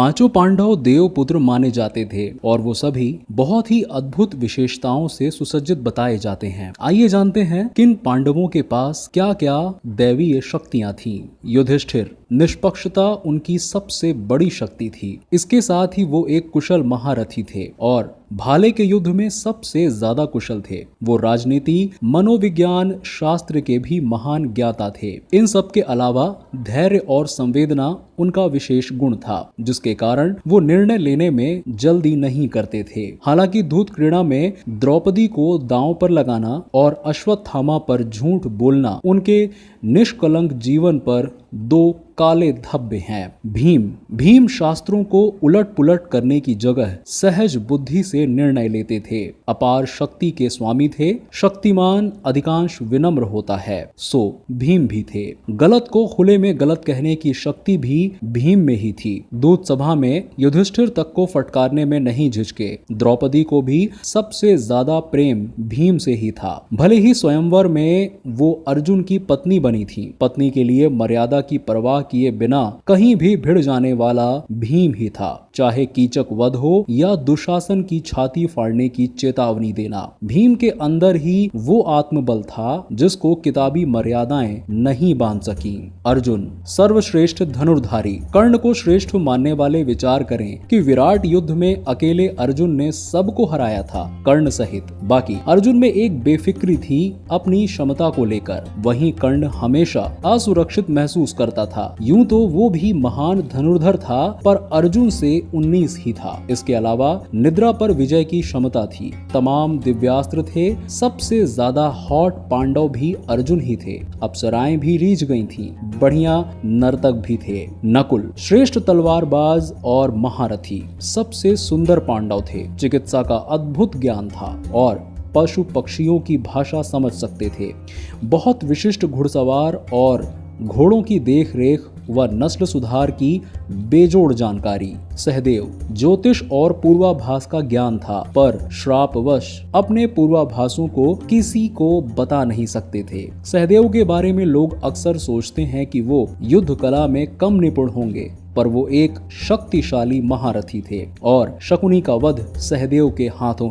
पांचों पांडव देवपुत्र माने जाते थे और वो सभी बहुत ही अद्भुत विशेषताओं से सुसज्जित बताए जाते हैं। आइए जानते हैं किन पांडवों के पास क्या क्या दैवीय शक्तियां थीं। युधिष्ठिर, निष्पक्षता उनकी सबसे बड़ी शक्ति थी। इसके साथ ही वो एक कुशल महारथी थे और भाले के युद्ध में सबसे ज्यादा कुशल थे। वो राजनीति, मनोविज्ञान, शास्त्र के भी महान ज्ञाता थे। इन सब के अलावा धैर्य और संवेदना उनका विशेष गुण था, जिसके कारण वो निर्णय लेने में जल्दी नहीं करते थे। हालांकि धूत क्रीड़ा में द्रौपदी को दांव पर लगाना और अश्वत्थामा पर झूठ बोलना उनके निष्कलंक जीवन पर दो काले धब्बे हैं। भीम शास्त्रों को उलट पुलट करने की जगह सहज बुद्धि से निर्णय लेते थे। अपार शक्ति के स्वामी थे। शक्तिमान अधिकांश विनम्र होता है, सो भीम भी थे। गलत को खुले में गलत कहने की शक्ति भी भीम में ही थी। दूत सभा में युधिष्ठिर तक को फटकारने में नहीं झिझके। द्रौपदी को भी सबसे ज्यादा प्रेम भीम से ही था। भले ही स्वयंवर में वो अर्जुन की पत्नी बनी थी, पत्नी के लिए मर्यादा की परवाह किए बिना कहीं भी भिड़ जाने वाला भीम ही था। चाहे कीचक वध हो या दुशासन की छाती फाड़ने की चेतावनी देना, भीम के अंदर ही वो आत्मबल था जिसको किताबी मर्यादाएं नहीं बांध सकी। अर्जुन सर्वश्रेष्ठ धनुर्धारी। कर्ण को श्रेष्ठ मानने वाले विचार करें कि विराट युद्ध में अकेले अर्जुन ने सबको हराया था, कर्ण सहित। बाकी अर्जुन में एक बेफिक्री थी अपनी क्षमता को लेकर। वहीं कर्ण हमेशा असुरक्षित महसूस करता था। यूं तो वो भी महान धनुर्धर था, पर अर्जुन से 19 ही था। इसके अलावा निद्रा पर विजय की क्षमता थी। तमाम दिव्यास्त्र थे। सबसे ज्यादा हॉट पांडव भी अर्जुन ही थे। अप्सराएं भी रीझ गई थी। बढ़िया नर्तक भी थे। नकुल श्रेष्ठ तलवारबाज और महारथी। सबसे सुंदर पांडव थे। चिकित्सा का अद्भुत ज्ञान था और पशु पक्षियों की भाषा समझ सकते थे। बहुत विशिष्ट घुड़सवार और घोड़ों की देख रेख व नस्ल सुधार की बेजोड़ जानकारी। सहदेव ज्योतिष और पूर्वाभास का ज्ञान था, पर श्रापवश अपने पूर्वाभासों को किसी को बता नहीं सकते थे। सहदेव के बारे में लोग अक्सर सोचते हैं कि वो युद्ध कला में कम निपुण होंगे, पर वो एक शक्तिशाली महारथी थे और शकुनी का वध सहदेव के हाथों